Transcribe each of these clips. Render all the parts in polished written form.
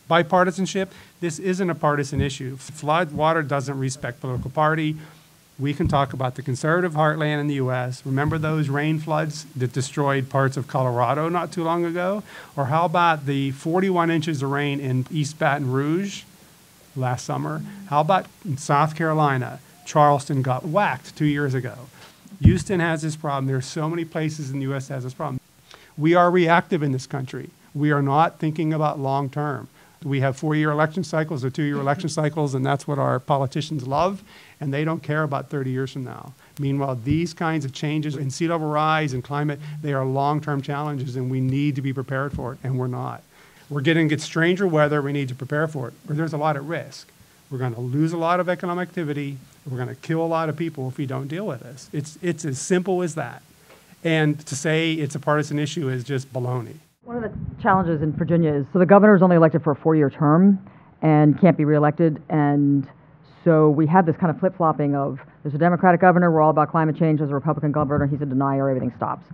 Bipartisanship, this isn't a partisan issue. Flood water doesn't respect political party. We can talk about the conservative heartland in the U.S. Remember those rain floods that destroyed parts of Colorado not too long ago? Or how about the 41 inches of rain in East Baton Rouge last summer? How about in South Carolina? Charleston got whacked 2 years ago. Houston has this problem. There are so many places in the U.S. that has this problem. We are reactive in this country. We are not thinking about long term. We have 4-year election cycles or 2-year election cycles, and that's what our politicians love, and they don't care about 30 years from now. Meanwhile, these kinds of changes in sea level rise and climate, they are long-term challenges, and we need to be prepared for it, and we're not. We're getting to get stranger weather, we need to prepare for it, but there's a lot at risk. We're going to lose a lot of economic activity, we're going to kill a lot of people if we don't deal with this. It's as simple as that. And to say it's a partisan issue is just baloney. One of the challenges in Virginia is, so the governor is only elected for a 4-year term and can't be reelected, and so we have this kind of flip-flopping of, there's a Democratic governor, we're all about climate change, there's a Republican governor, he's a denier, everything stops.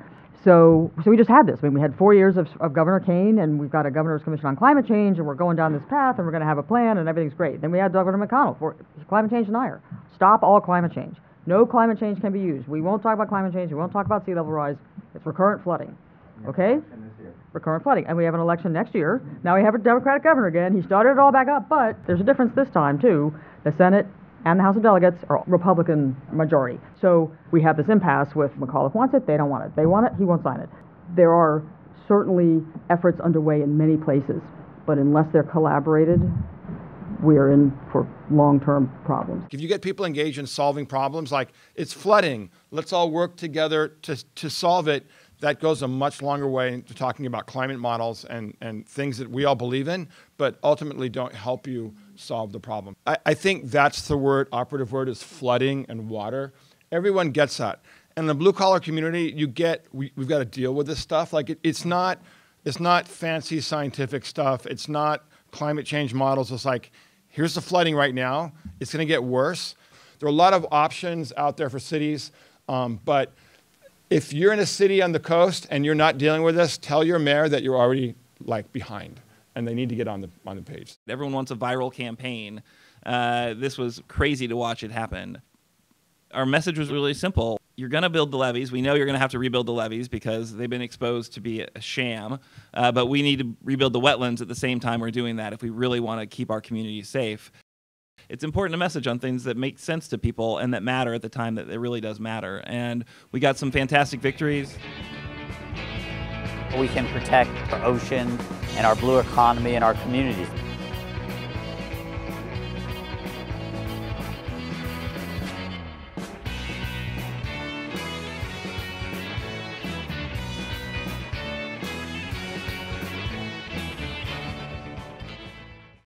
So we just had this. I mean, we had 4 years of Governor Kane, and we've got a governor's commission on climate change, and we're going down this path, and we're going to have a plan, and everything's great. Then we had Governor McConnell, for climate change denier. Stop all climate change. No climate change can be used. We won't talk about climate change, we won't talk about sea level rise. It's recurrent flooding. Okay? Recurrent flooding. And we have an election next year. Now we have a Democratic governor again. He started it all back up, but there's a difference this time, too. The Senate and the House of Delegates are Republican majority. So we have this impasse with McAuliffe wants it, they don't want it. They want it, he won't sign it. There are certainly efforts underway in many places, but unless they're collaborated, we're in for long-term problems. If you get people engaged in solving problems, like it's flooding, let's all work together to solve it, that goes a much longer way into talking about climate models and things that we all believe in, but ultimately don't help you solve the problem. I think that's the operative word is flooding and water. Everyone gets that. And the blue collar community, we've got to deal with this stuff. Like it's not fancy scientific stuff. It's not climate change models. It's like, here's the flooding right now. It's going to get worse. There are a lot of options out there for cities, but if you're in a city on the coast and you're not dealing with this, tell your mayor that you're already behind and they need to get on the page. Everyone wants a viral campaign. This was crazy to watch it happen. Our message was really simple. You're going to build the levees. We know you're going to have to rebuild the levees because they've been exposed to be a sham, but we need to rebuild the wetlands at the same time we're doing that if we really want to keep our communities safe. It's important to message on things that make sense to people and that matter at the time that it really does matter. And we got some fantastic victories. We can protect our ocean and our blue economy and our communities.